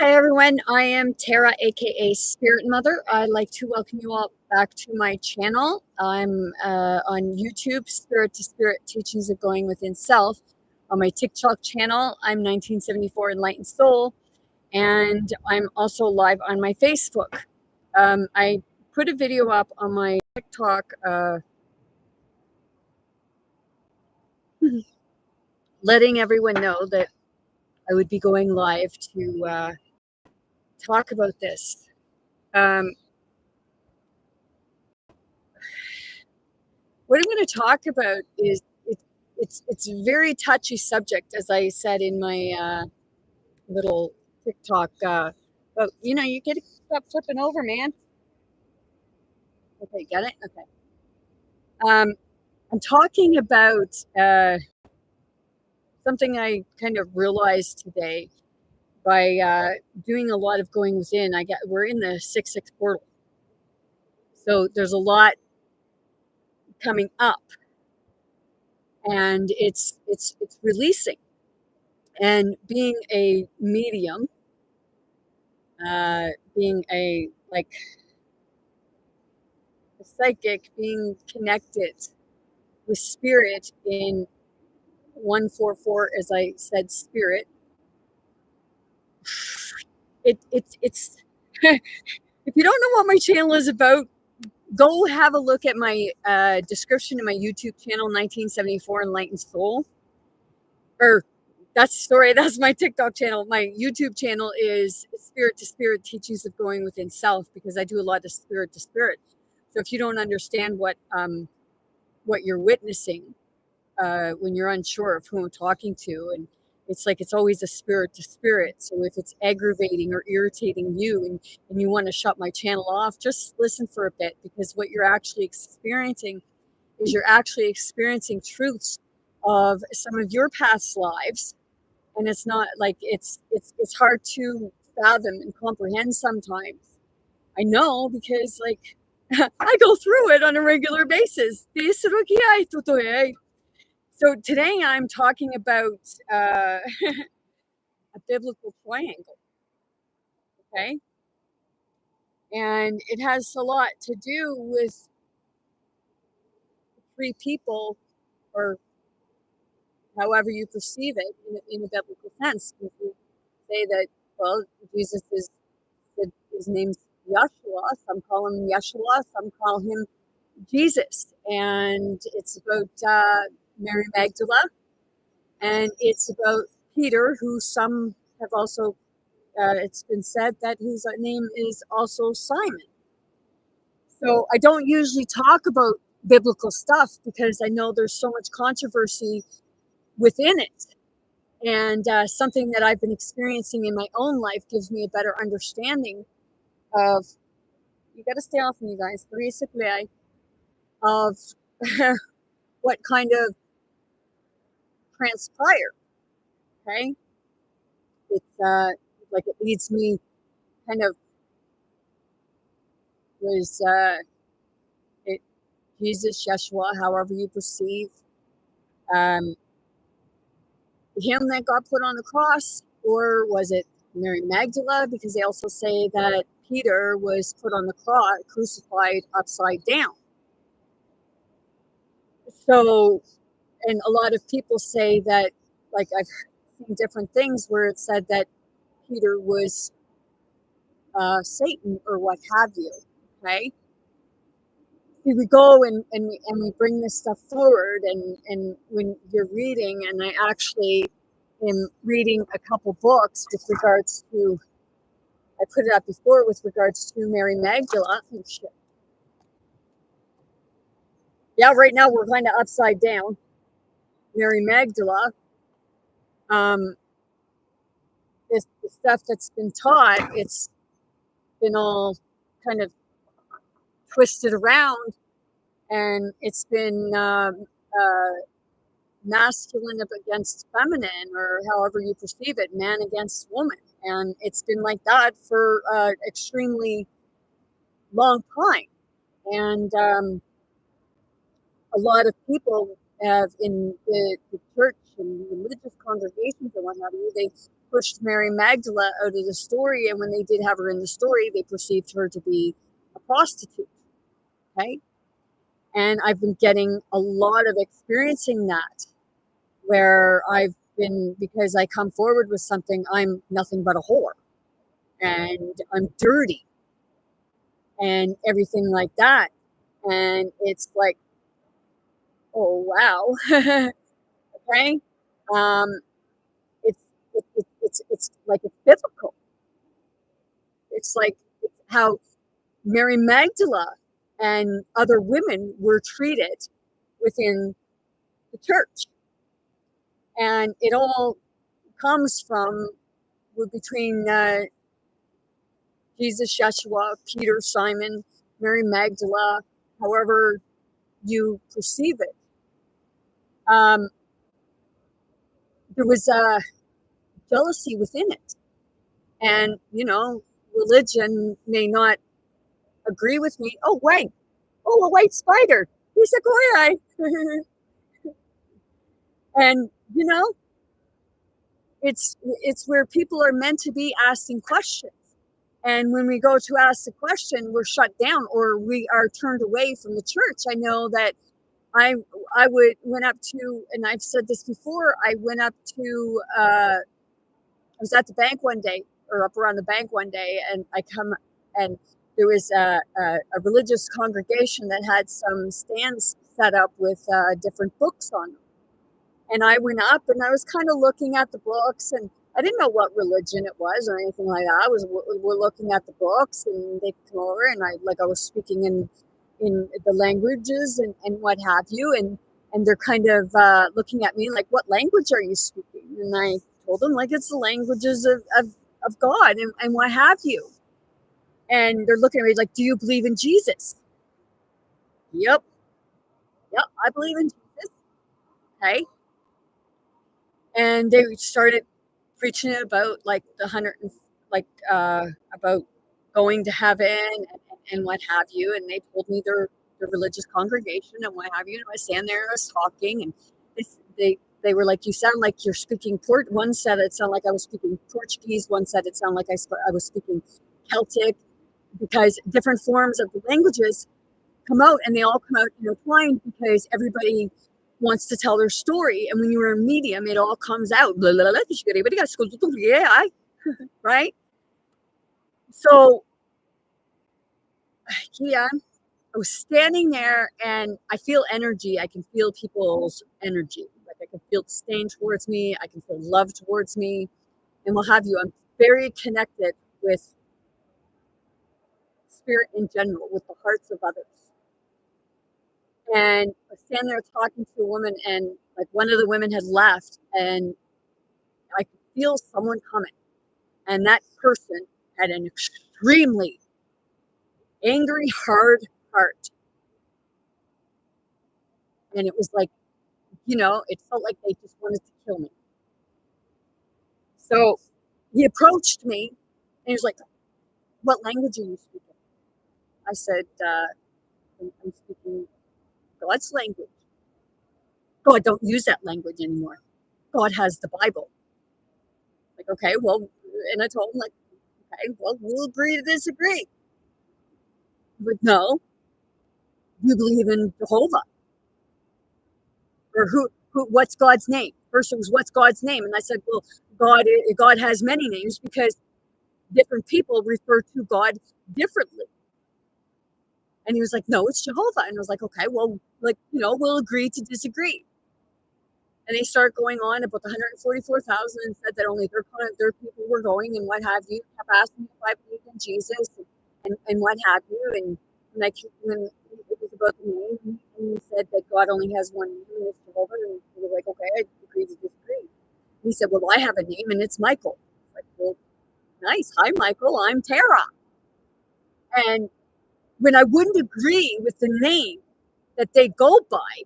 Hi everyone, I am Tara, aka Spirit Mother. I'd like to welcome you all back to my channel. I'm on YouTube, Spirit to Spirit Teachings of Going Within Self. On my TikTok channel, I'm 1974 Enlightened Soul, and I'm also live on my Facebook. I put a video up on my TikTok letting everyone know that I would be going live to talk about this. What I'm going to talk about is it's a very touchy subject, as I said in my little TikTok. But you get to stop flipping over, man. Okay, get it? Okay. I'm talking about something I kind of realized today by doing a lot of going within. We're in the 6/6 portal, so there's a lot coming up, and it's releasing. And being a medium, being a psychic, being connected with spirit in 144, as I said, spirit. It's if you don't know what my channel is about, go have a look at my description of my YouTube channel, 1974 Enlightened Soul. Or that's my TikTok channel. My YouTube channel is Spirit to Spirit Teachings of Going Within Self, because I do a lot of spirit to spirit. So if you don't understand what you're witnessing when you're unsure of who I'm talking to, and it's always a spirit to spirit. So if it's aggravating or irritating you, and you want to shut my channel off, just listen for a bit, because what you're actually experiencing is you're actually experiencing truths of some of your past lives, and it's not like it's hard to fathom and comprehend sometimes. I know, because I go through it on a regular basis. So today I'm talking about a biblical triangle, okay? And it has a lot to do with three people, or however you perceive it in a biblical sense. If you say that, well, Jesus his name's Yeshua. Some call him Yeshua, some call him Jesus. And it's about Mary Magdalene, and it's about Peter, who some have also, it's been said that his name is also Simon. So I don't usually talk about biblical stuff, because I know there's so much controversy within it. And something that I've been experiencing in my own life gives me a better understanding of, you got to stay off me, guys, basically, of what kind of transpired. Okay. It's like it leads me kind of was it Jesus, Yeshua, however you perceive um, him that got put on the cross, or was it Mary Magdalene? Because they also say that Peter was put on the cross, crucified upside down. So, and a lot of people say that, like I've seen different things where it said that Peter was Satan or what have you. Okay. We go and we bring this stuff forward, and when you're reading, and I actually am reading a couple books with regards to, I put it up before, with regards to Mary Magdalene. Oh, shit. Yeah, right now we're kind of upside down. Mary Magdalene. This the stuff that's been taught, it's been all kind of twisted around, and it's been masculine against feminine, or however you perceive it, man against woman. And it's been like that for extremely long time. And a lot of people have, in the church and religious congregations and what have you, they pushed Mary Magdalene out of the story, and when they did have her in the story, they perceived her to be a prostitute. Okay. And I've been getting a lot of experiencing that, where I've been, because I come forward with something, I'm nothing but a whore and I'm dirty and everything like that. And it's like, oh, wow. Okay. Um, it's like it's biblical. It's like it's how Mary Magdalene and other women were treated within the church. And it all comes from between Jesus, Yeshua, Peter, Simon, Mary Magdalene, however you perceive it. Um, there was a jealousy within it. And, religion may not agree with me. Oh, wait. Oh, a white spider. He's a goy. And, it's where people are meant to be asking questions. And when we go to ask the question, we're shut down or we are turned away from the church. I know that I went up to, and I've said this before, I went up to I was at the bank one day, or up around the bank one day, and I come and there was a religious congregation that had some stands set up with different books on them. And I went up and I was kind of looking at the books, and I didn't know what religion it was or anything like that. We're looking at the books, and they come over, and I was speaking in the languages and what have you, and they're kind of looking at me like, what language are you speaking? And I told them like it's the languages of God and what have you. And they're looking at me like, do you believe in Jesus? Yep, I believe in Jesus. Okay. And they started preaching about like the hundred and like about going to heaven and what have you. And they told me their religious congregation and what have you. And I was standing there, I was talking, and they were like, you sound like you're speaking port. One said it sounded like I was speaking Portuguese. One said it sounded like I was speaking Celtic, because different forms of the languages come out, and they all come out intertwined because everybody wants to tell their story. And when you're a medium, it all comes out. Right? So, yeah, I was standing there and I feel energy. I can feel people's energy. Like I can feel disdain towards me. I can feel love towards me, and what have you. I'm very connected with spirit in general, with the hearts of others. And I was standing there talking to a woman, and like one of the women had left, and I could feel someone coming. And that person had an extremely angry, hard heart. And it was like, it felt like they just wanted to kill me. So he approached me and he was like, what language are you speaking? I said, I'm speaking God's language. God don't use that language anymore. God has the Bible. Like, okay, well, and I told him, like, okay, well, we'll agree to disagree. But no, you believe in Jehovah. Or what's God's name? First it was, what's God's name? And I said, well, God has many names because different people refer to God differently. And he was like, no, it's Jehovah. And I was like, okay, well, like, we'll agree to disagree. And they started going on about the 144,000 and said that only their people were going and what have you. Kept asking if I believed in Jesus and what have you. And when it was about the name, and he said that God only has one name, and it's Jehovah. And he was like, okay, I agree to disagree. And he said, well, I have a name, and it's Michael. Like, well, nice. Hi, Michael. I'm Tara. And when I wouldn't agree with the name that they go by,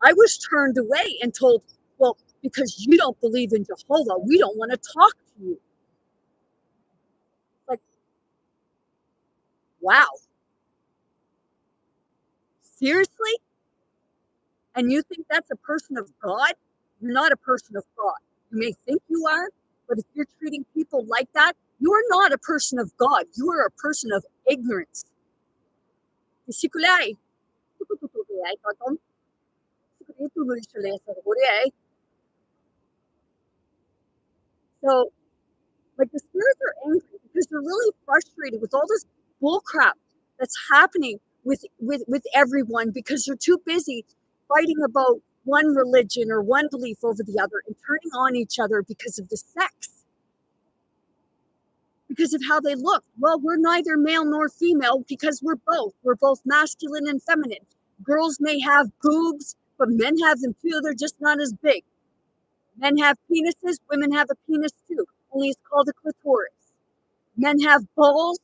I was turned away and told, well, because you don't believe in Jehovah, we don't want to talk to you. Like, wow. Seriously? And you think that's a person of God? You're not a person of God. You may think you are, but if you're treating people like that, you are not a person of God. You are a person of ignorance. So, like, the spirits are angry because they're really frustrated with all this bullcrap that's happening with everyone because they're too busy fighting about one religion or one belief over the other and turning on each other because of the sex, because of how they look. Well, we're neither male nor female because we're both. We're both masculine and feminine. Girls may have boobs, but men have them too. They're just not as big. Men have penises, women have a penis too. Only it's called a clitoris. Men have balls,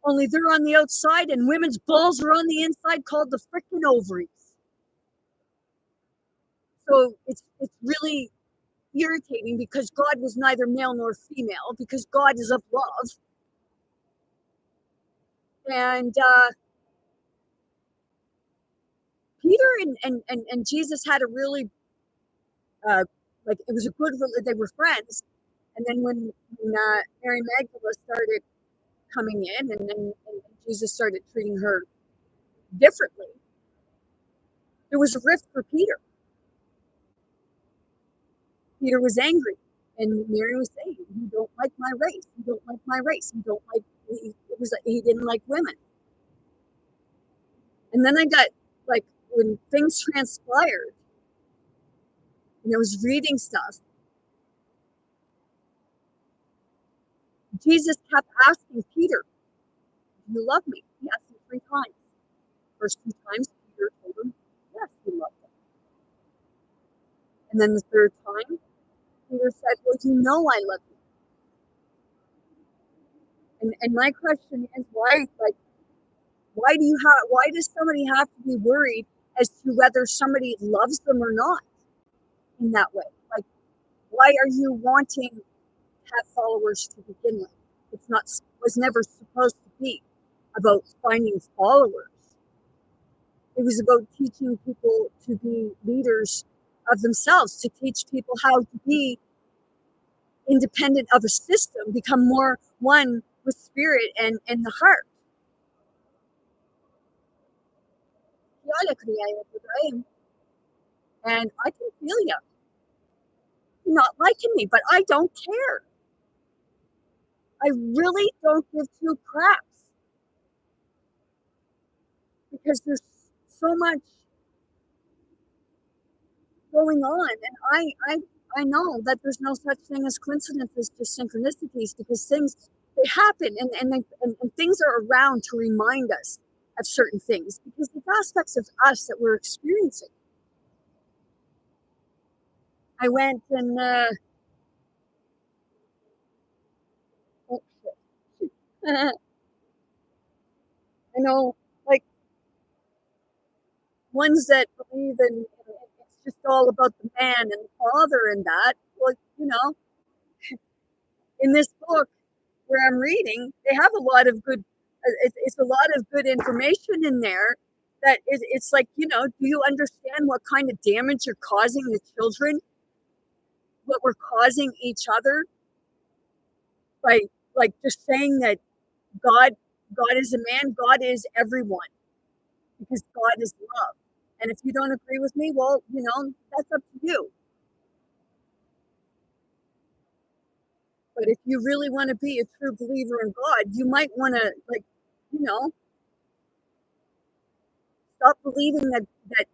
only they're on the outside, and women's balls are on the inside, called the freaking ovaries. So it's really irritating because God was neither male nor female, because God is of love. And Peter and Jesus had a really, like, it was a good, they were friends. And then when Mary Magdalene started coming in, and Jesus started treating her differently, there was a rift for Peter. Peter was angry, and Mary was saying, "You don't like my race. You don't like my race. You don't like." He didn't like women. And then I got, like, when things transpired, and I was reading stuff. Jesus kept asking Peter, "Do you love me?" He asked him 3 times. First 2 times, Peter told him, "Yes, he loved him." And then the third time, Peter said, "Well, you know I love you." And my question is, why, like, why does somebody have to be worried as to whether somebody loves them or not in that way? Like, why are you wanting to have followers to begin with? It's not, was never supposed to be about finding followers. It was about teaching people to be leaders of themselves, to teach people how to be independent of a system, become more one with spirit and the heart. And I can feel you not liking me, but I don't care. I really don't give two craps because there's so much going on, and I know that there's no such thing as coincidences, just synchronicities, because things, they happen, and things are around to remind us of certain things because it's aspects of us that we're experiencing. I went and oh, shit. I know, like, ones that believe in, it's just all about the man and the father and that. Well, in this book where I'm reading, they have a lot of good. It's a lot of good information in there. That it's like, do you understand what kind of damage you're causing the children? What we're causing each other by, like, just saying that God, God is a man, God is everyone, because God is love. And if you don't agree with me, well, that's up to you. But if you really want to be a true believer in God, you might want to, like, you know, stop believing that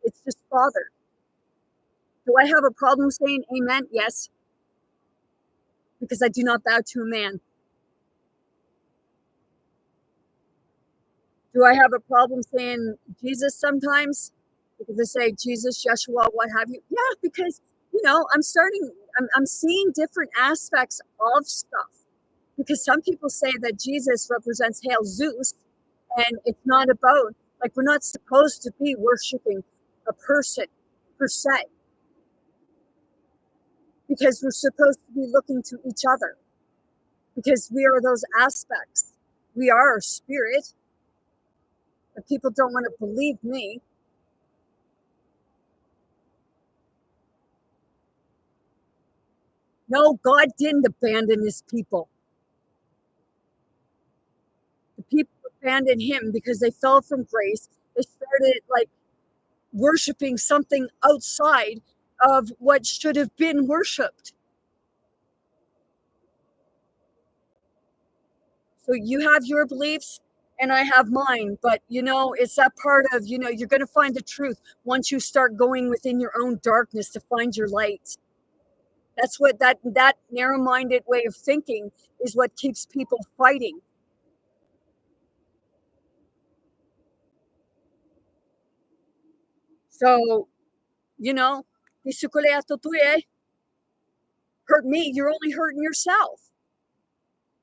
it's just Father. Do I have a problem saying amen? Yes, because I do not bow to a man. Do I have a problem saying Jesus sometimes? Because I say Jesus, Yeshua, what have you? Yeah, because I'm seeing different aspects of stuff. Because some people say that Jesus represents Hail Zeus, and it's not about, like, we're not supposed to be worshiping a person per se, because we're supposed to be looking to each other, because we are those aspects. We are a spirit, but people don't want to believe me. No, God didn't abandon his people. The people abandoned him because they fell from grace. They started like worshiping something outside of what should have been worshiped. So you have your beliefs and I have mine, but it's that part of, you're going to find the truth once you start going within your own darkness to find your light. That's what that narrow-minded way of thinking is what keeps people fighting. So, hurt me, you're only hurting yourself.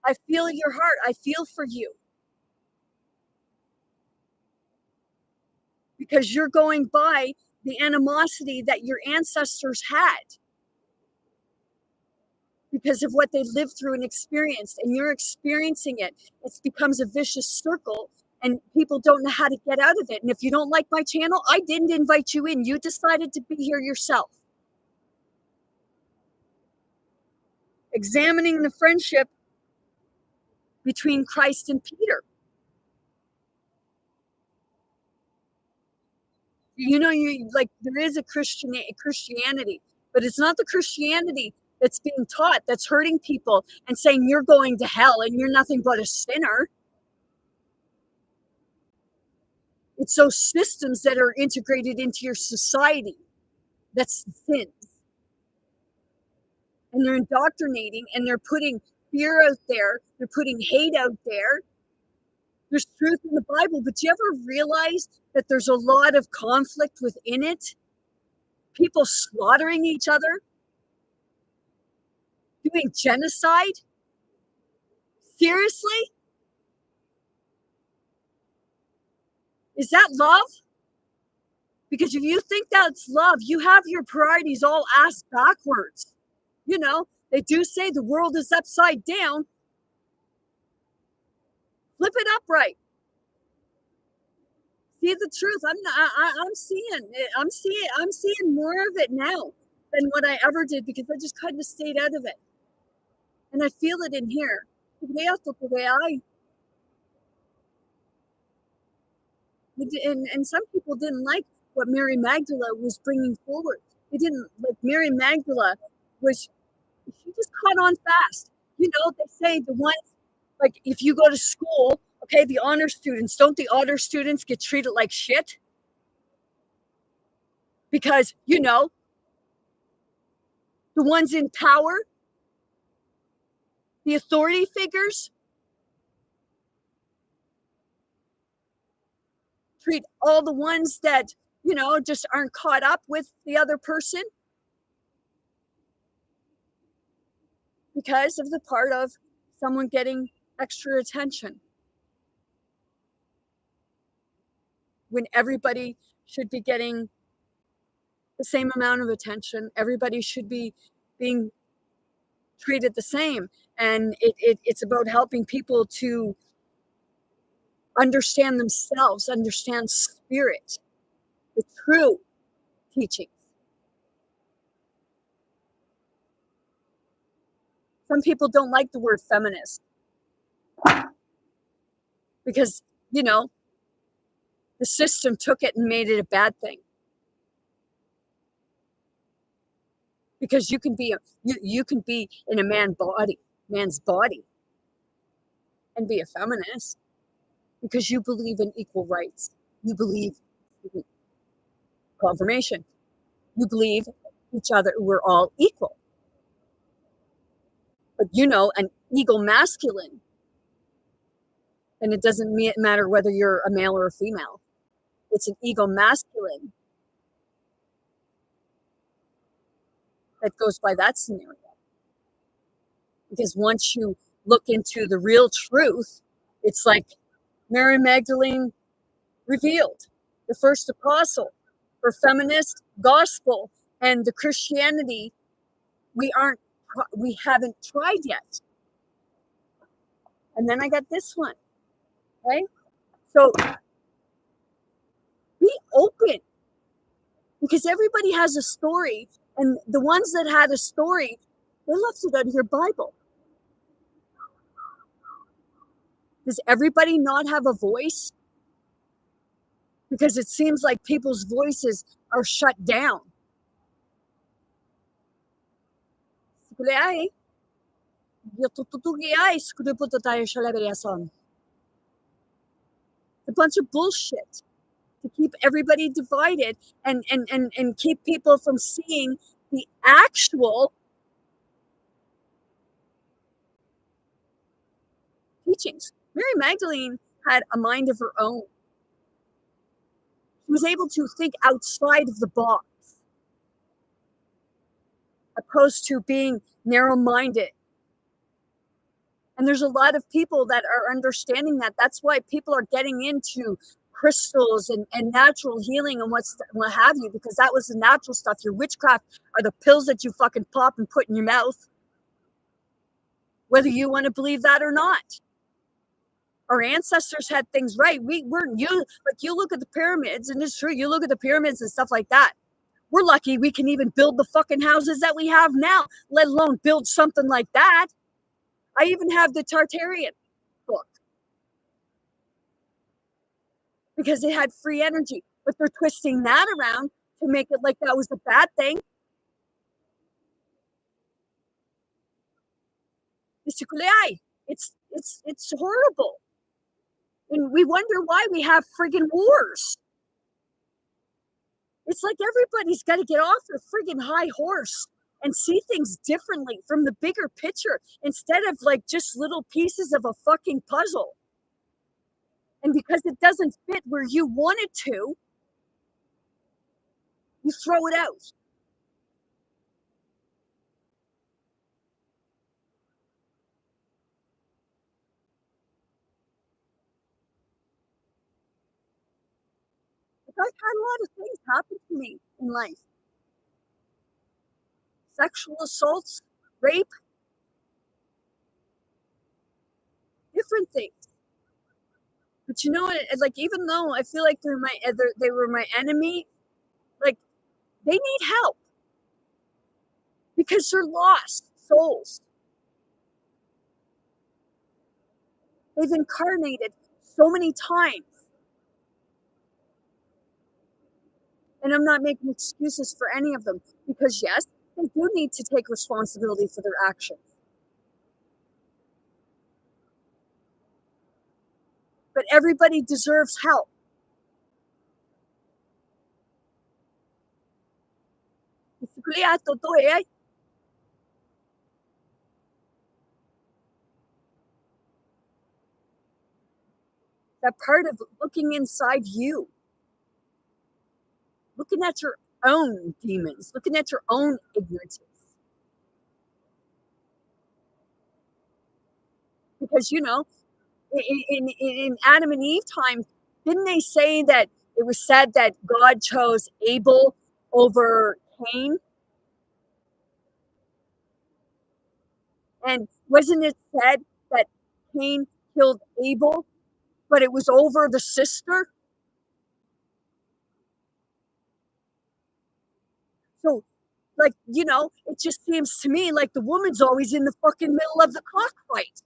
I feel your heart. I feel for you because you're going by the animosity that your ancestors had because of what they lived through and experienced, and you're experiencing it. It becomes a vicious circle, and people don't know how to get out of it. And if you don't like my channel, I didn't invite you in. You decided to be here yourself. Examining the friendship between Christ and Peter. You like there is a Christianity, but it's not the Christianity that's being taught that's hurting people and saying you're going to hell and you're nothing but a sinner. It's those systems that are integrated into your society that's sins. And they're indoctrinating and they're putting fear out there. They're putting hate out there. There's truth in the Bible, but do you ever realize that there's a lot of conflict within it? People slaughtering each other, doing genocide? Seriously? Is that love? Because if you think that's love, you have your priorities all ass backwards. They do say the world is upside down. Flip it upright. See the truth. I'm seeing it. I'm seeing more of it now than what I ever did because I just kind of stayed out of it. And I feel it in here. And some people didn't like what Mary Magdala was bringing forward. They didn't like Mary Magdala she just caught on fast. They say the ones, like if you go to school, okay, the honor students, don't the honor students get treated like shit? Because, the ones in power, the authority figures, treat all the ones that, just aren't caught up with the other person because of the part of someone getting extra attention. When everybody should be getting the same amount of attention, everybody should be being treated the same. And it's about helping people to understand themselves, understand spirit, the true teachings. Some people don't like the word feminist because, the system took it and made it a bad thing. Because you can be in a man's body and be a feminist because you believe in equal rights. You believe in confirmation. You believe each other, we're all equal. But an ego masculine, and it doesn't matter whether you're a male or a female. It's an ego masculine that goes by that scenario. Because once you look into the real truth, it's like Mary Magdalene revealed, the first apostle for feminist gospel and the Christianity we haven't tried yet. And then I got this one, right? So be open because everybody has a story, and the ones that had a story They left it out of your Bible. Does everybody not have a voice? Because it seems like people's voices are shut down. A bunch of bullshit to keep everybody divided and keep people from seeing the actual teachings. Mary Magdalene had a mind of her own. She was able to think outside of the box, opposed to being narrow minded. And there's a lot of people that are understanding that. That's why people are getting into crystals and natural healing and what have you, because that was the natural stuff. Your witchcraft are the pills that you fucking pop and put in your mouth, whether you want to believe that or not. Our ancestors had things right. We weren't you like you look at the pyramids, and it's true, you look at the pyramids and stuff like that. We're lucky we can even build the fucking houses that we have now, let alone build something like that. I even have the Tartarian book because it had free energy, but they're twisting that around to make it like that was a bad thing. It's horrible. And we wonder why we have friggin' wars. It's like everybody's got to get off their friggin' high horse and see things differently from the bigger picture instead of like just little pieces of a fucking puzzle. And because it doesn't fit where you want it to, you throw it out. Like I've had a lot of things happen to me in life. Sexual assaults, rape, different things. But you know what? Like even though I feel like they were my enemy, like they need help because they're lost souls. They've incarnated so many times. And I'm not making excuses for any of them because, yes, they do need to take responsibility for their actions. But everybody deserves help. That part of looking inside you, looking at your own demons, looking at your own ignorances. Because, you know, in Adam and Eve time, didn't they say that it was said that God chose Abel over Cain? And wasn't it said that Cain killed Abel, but it was over the sister? So, like, you know, it just seems to me like the woman's always in the fucking middle of the cockfight.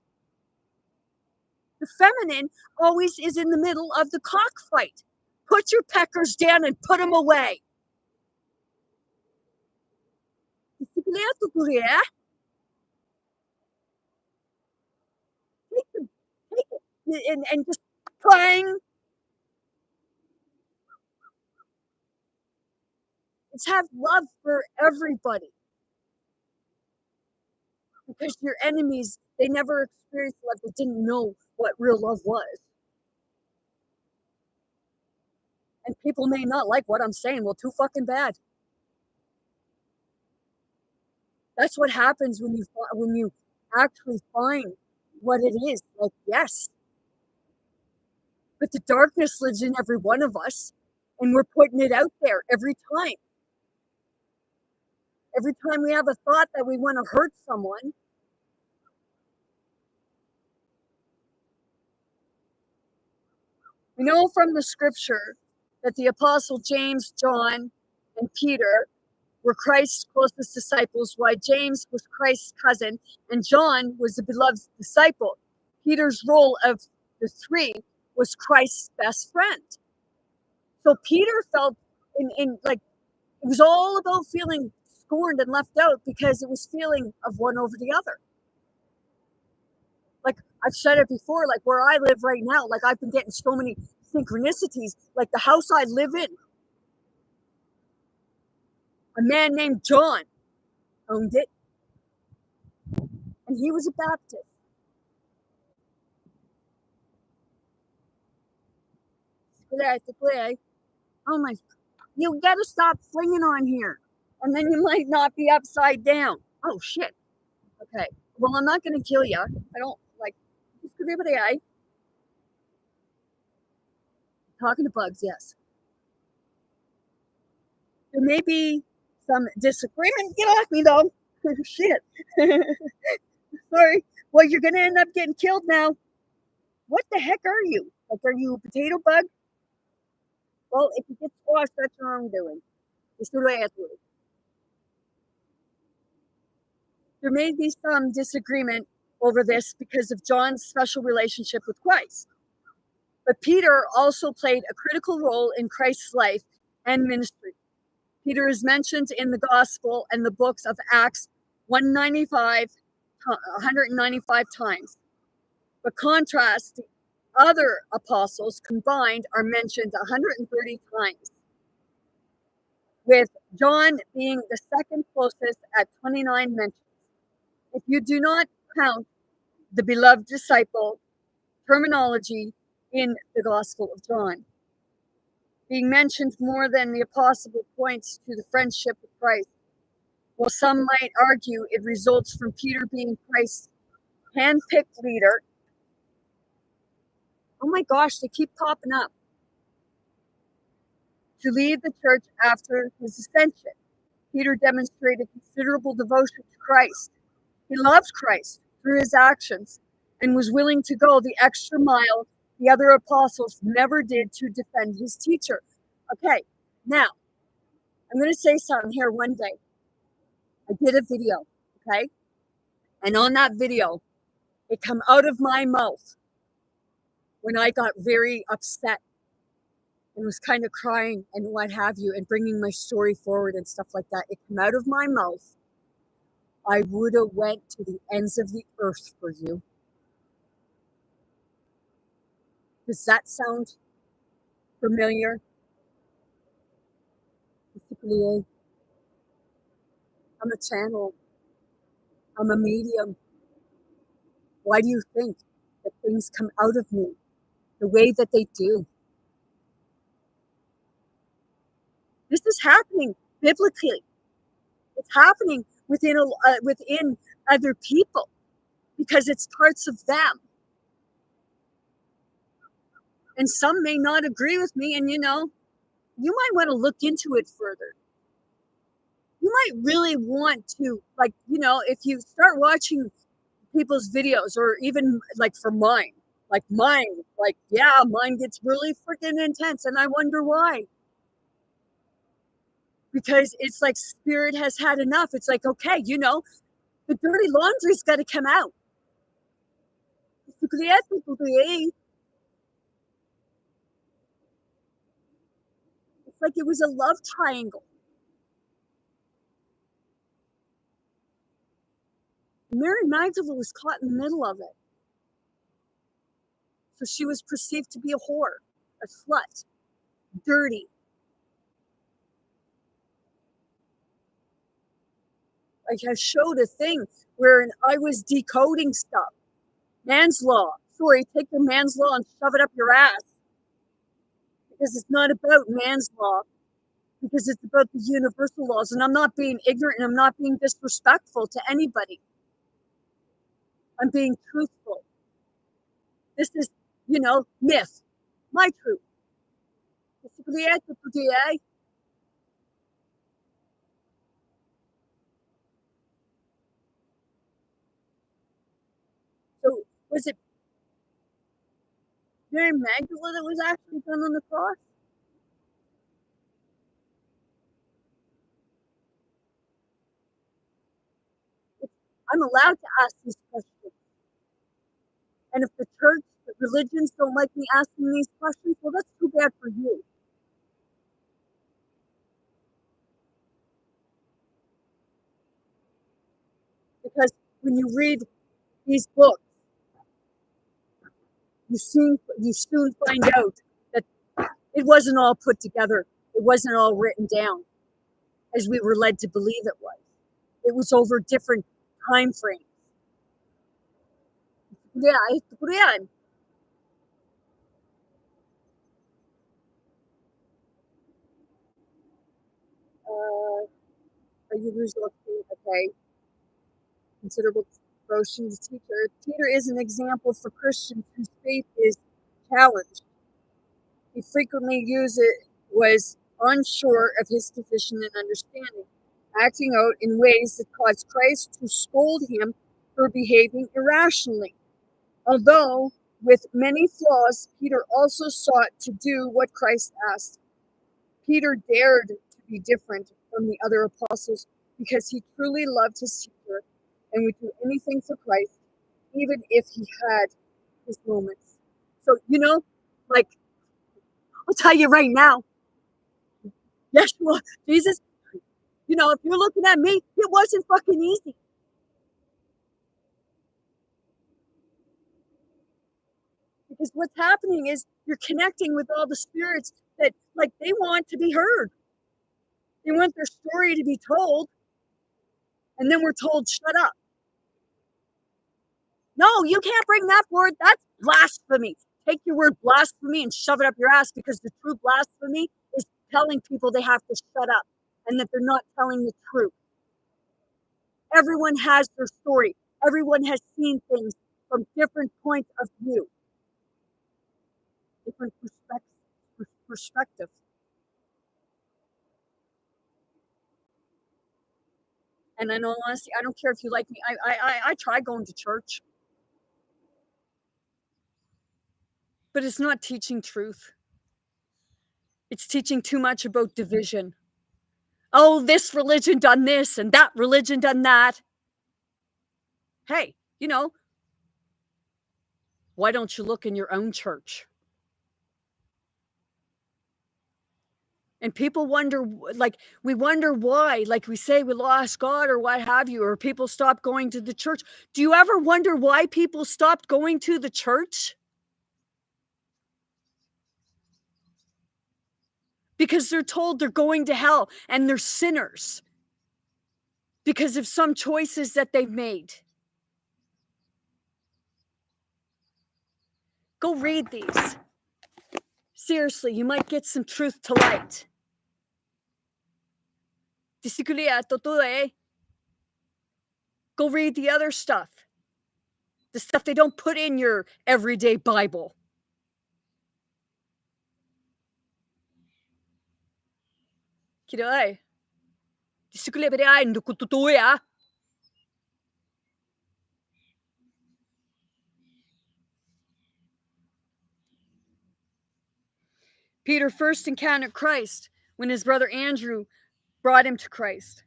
The feminine always is in the middle of the cockfight. Put your peckers down and put them away. Take it, and just clang. Let's have love for everybody because your enemies, they never experienced love. They didn't know what real love was. And people may not like what I'm saying. Well, too fucking bad. That's what happens when you actually find what it is. Like, yes, but the darkness lives in every one of us, and we're putting it out there every time. Every time we have a thought that we want to hurt someone, we know from the scripture that the apostle James, John, and Peter were Christ's closest disciples, while James was Christ's cousin and John was the beloved disciple. Peter's role of the three was Christ's best friend. So Peter felt in like it was all about feeling scorned and left out because it was feeling of one over the other. Like I've said it before, like where I live right now, like I've been getting so many synchronicities. Like the house I live in, a man named John owned it, and he was a Baptist. Oh my, you gotta stop flinging on here, and then you might not be upside down. Oh shit. Okay. Well, I'm not gonna kill you. I don't like. Talking to bugs, yes. There may be some disagreement. Get off me, though. Shit. Sorry. Well, you're gonna end up getting killed now. What the heck are you? Like, are you a potato bug? Well, if you get squashed, that's your own doing. There may be some disagreement over this because of John's special relationship with Christ. But Peter also played a critical role in Christ's life and ministry. Peter is mentioned in the Gospel and the books of Acts 195 times. But contrast, the other apostles combined are mentioned 130 times, with John being the second closest at 29 mentions. If you do not count the beloved disciple terminology in the Gospel of John, being mentioned more than the apostle points to the friendship with Christ. While some might argue it results from Peter being Christ's hand-picked leader. Oh my gosh, they keep popping up. To lead the church after his ascension, Peter demonstrated considerable devotion to Christ. He loved Christ through his actions and was willing to go the extra mile the other apostles never did to defend his teacher. Okay, now, I'm going to say something here one day. I did a video, okay? And on that video, it came out of my mouth when I got very upset and was kind of crying and what have you and bringing my story forward and stuff like that. It came out of my mouth. I would have went to the ends of the earth for you. Does that sound familiar? I'm a channel. I'm a medium. Why do you think that things come out of me the way that they do? This is happening biblically. It's happening within other people because it's parts of them. And some may not agree with me, and you might want to look into it further. You might really want to, like, if you start watching people's videos, or even like for mine, yeah, mine gets really freaking intense, and I wonder why. Because it's like spirit has had enough. It's like, okay, the dirty laundry's got to come out. It's like it was a love triangle. Mary Magdalene was caught in the middle of it. So she was perceived to be a whore, a slut, dirty. Like I showed a thing where I was decoding stuff. Man's law. Sorry, take the man's law and shove it up your ass. Because it's not about man's law. Because it's about the universal laws. And I'm not being ignorant and I'm not being disrespectful to anybody. I'm being truthful. This is, myth. My truth. So was it Mary Magdalene that was actually done on the cross? I'm allowed to ask these questions. And if the church, the religions don't like me asking these questions, well, that's too bad for you. Because when you read these books, you soon find out that it wasn't all put together. It wasn't all written down as we were led to believe it was. It was over different time frames. Yeah, ito ko yan. A usual okay. Considerable devotion to teacher. Peter is an example for Christians whose faith is challenged. He frequently was unsure of his position and understanding, acting out in ways that caused Christ to scold him for behaving irrationally. Although with many flaws, Peter also sought to do what Christ asked. Peter dared to be different from the other apostles because he truly loved his teacher and would do anything for Christ, even if he had his moments. So, like, I'll tell you right now, Yeshua, Jesus, if you're looking at me, it wasn't fucking easy. Because what's happening is you're connecting with all the spirits that, like, they want to be heard. They want their story to be told, and then we're told, shut up. No, you can't bring that word. That's blasphemy. Take your word blasphemy and shove it up your ass, because the true blasphemy is telling people they have to shut up and that they're not telling the truth. Everyone has their story. Everyone has seen things from different points of view, different perspectives. And in all honesty, I don't care if you like me. I try going to church, but it's not teaching truth. It's teaching too much about division. Oh, this religion done this and that religion done that. Hey, why don't you look in your own church? And people wonder, like, we wonder why, like we say we lost God or what have you, or people stop going to the church. Do you ever wonder why people stopped going to the church? Because they're told they're going to hell and they're sinners because of some choices that they've made. Go read these. Seriously, you might get some truth to light. Go read the other stuff. The stuff they don't put in your everyday Bible. Peter first encountered Christ when his brother Andrew brought him to Christ.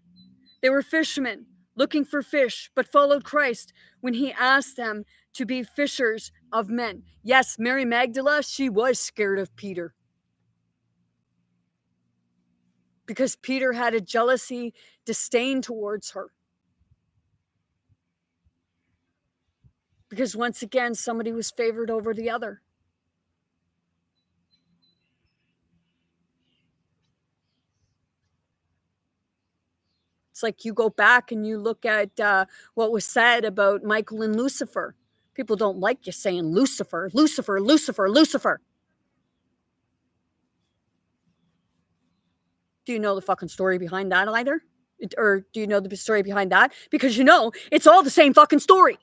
They were fishermen looking for fish, but followed Christ when he asked them to be fishers of men. Yes, Mary Magdalene, she was scared of Peter because Peter had a jealousy, disdain towards her. Because once again, somebody was favored over the other. It's like you go back and you look at what was said about Michael and Lucifer. People don't like you saying Lucifer, Lucifer, Lucifer, Lucifer. Do you know the fucking story behind that either? Or do you know the story behind that? Because it's all the same fucking story.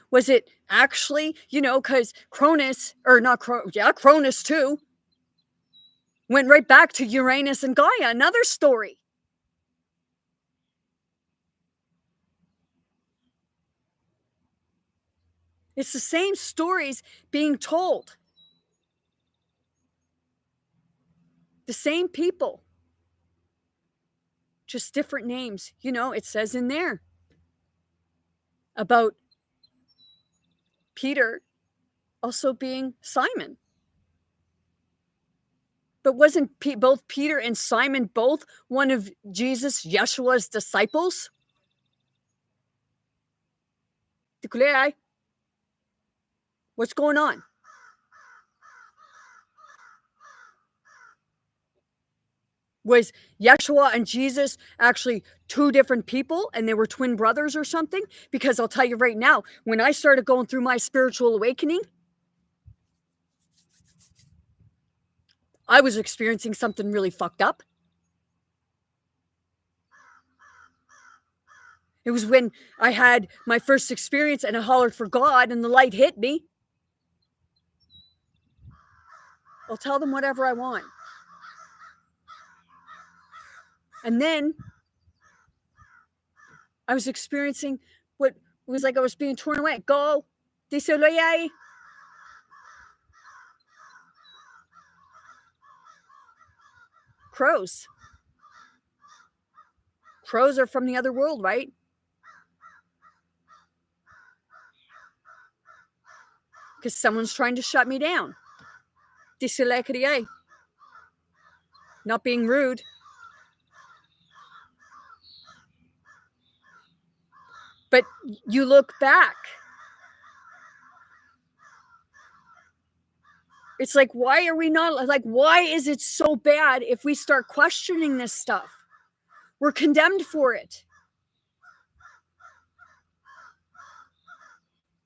Was it actually, because Cronus, or not Cronus, yeah, Cronus too, went right back to Uranus and Gaia, another story. It's the same stories being told. The same people, just different names. You know, it says in there about Peter also being Simon. But wasn't both Peter and Simon both one of Jesus, Yeshua's disciples? What's going on? Was Yeshua and Jesus actually two different people and they were twin brothers or something? Because I'll tell you right now, when I started going through my spiritual awakening, I was experiencing something really fucked up. It was when I had my first experience and I hollered for God and the light hit me. I'll tell them whatever I want. And then I was experiencing what was like I was being torn away. Go, désolé. Crows. Crows are from the other world, right? Because someone's trying to shut me down. Désolé. Not being rude. But you look back. It's like, why are we not, like, why is it so bad if we start questioning this stuff? We're condemned for it.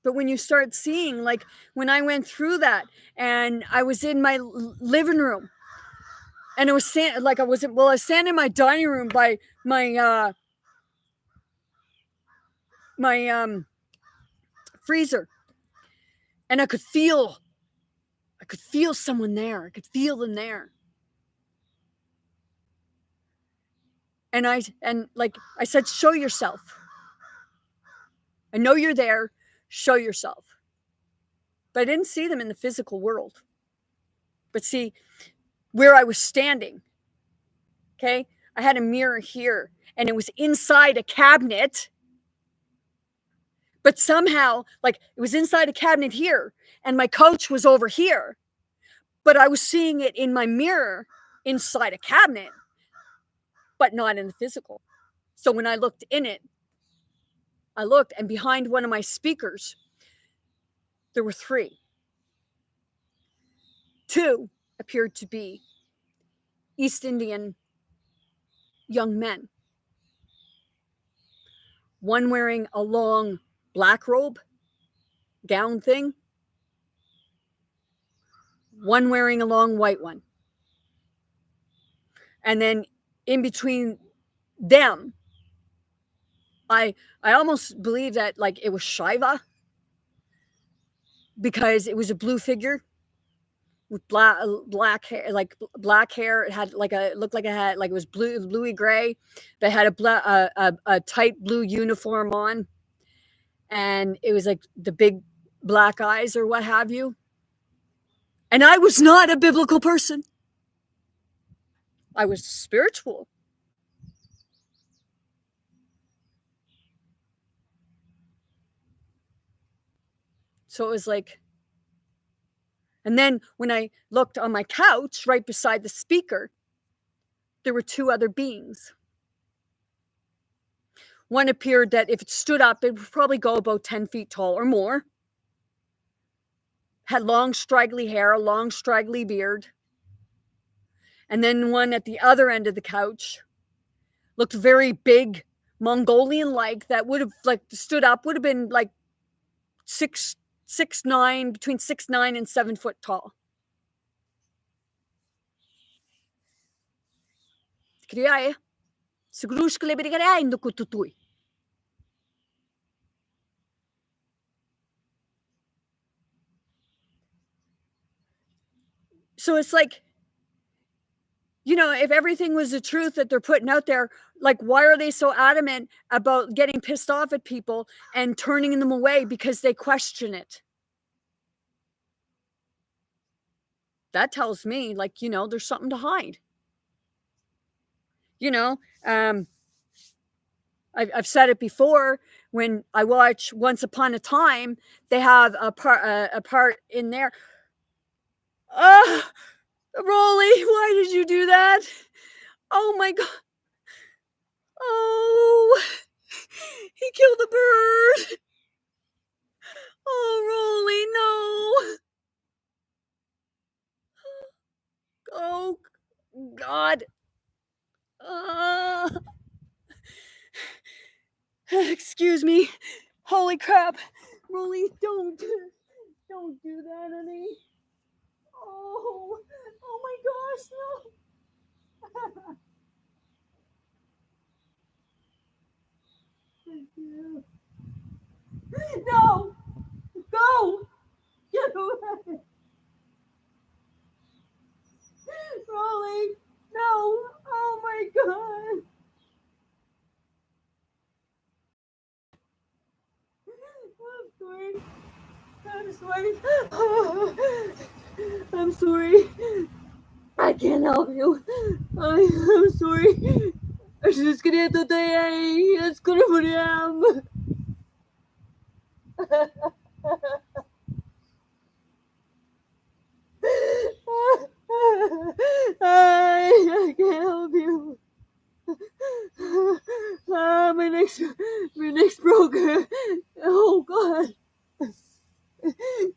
But when you start seeing, like, when I went through that and I was in my living room and I was standing, like, I was standing in my dining room by my, freezer, and I could feel someone there. I could feel them there. And I said, show yourself. I know you're there. Show yourself. But I didn't see them in the physical world. But see, where I was standing, okay, I had a mirror here and it was inside a cabinet. But somehow, like, it was inside a cabinet here and my couch was over here. But I was seeing it in my mirror inside a cabinet, but not in the physical. So when I looked in it, I looked, and behind one of my speakers, there were three. Two appeared to be East Indian young men. One wearing a long black robe, gown thing. One wearing a long white one. And then in between them, I almost believe that, like, it was Shiva, because it was a blue figure with black hair, like black hair. It had like it looked like it had, like, it was bluey gray. They had a tight blue uniform on, and it was like the big black eyes or what have you. And I was not a biblical person. I was spiritual. So it was like, and then when I looked on my couch right beside the speaker, there were two other beings. One appeared that if it stood up, it would probably go about 10 feet tall or more. Had long, straggly hair, a long, straggly beard. And then one at the other end of the couch looked very big, Mongolian-like, that would have, like, stood up, would have been like 6'9", between 6'9" and 7 foot tall. So it's like, you know, if everything was the truth that they're putting out there, like, why are they so adamant about getting pissed off at people and turning them away because they question it? That tells me, like, you know, there's something to hide. you know, I've said it before. When I watch Once Upon a Time, they have a part in there. Rolly, why did you do that? Oh my god! Oh, he killed a bird. Oh, Rolly, no! Oh God! Uh, excuse me. Holy crap! Rolly, don't do that, honey. Oh my gosh, no! Thank you. No! Go! Get away! Rolly! No! Oh my god! I'm sorry. I'm sorry. I can't help you. I'm sorry. Aš skrietu tai, atskriuriam. I can't help you. My neck's broken. Oh God.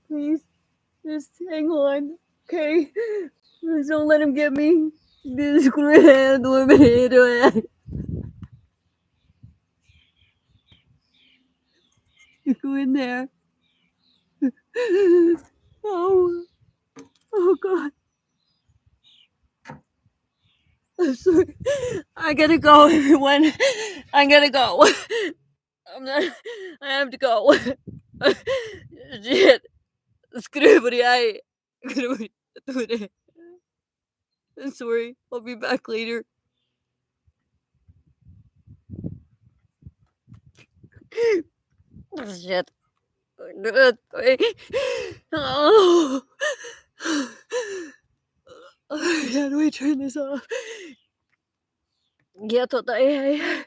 Please, just hang on. Okay? Please don't let him get me. Go in there. Oh, oh God. I'm sorry. I gotta go, everyone. I gotta go. I'm not. I have to go. Shit. Scribbly. I'm sorry. I'll be back later. Shit. Oh. How do I turn this off? Get what I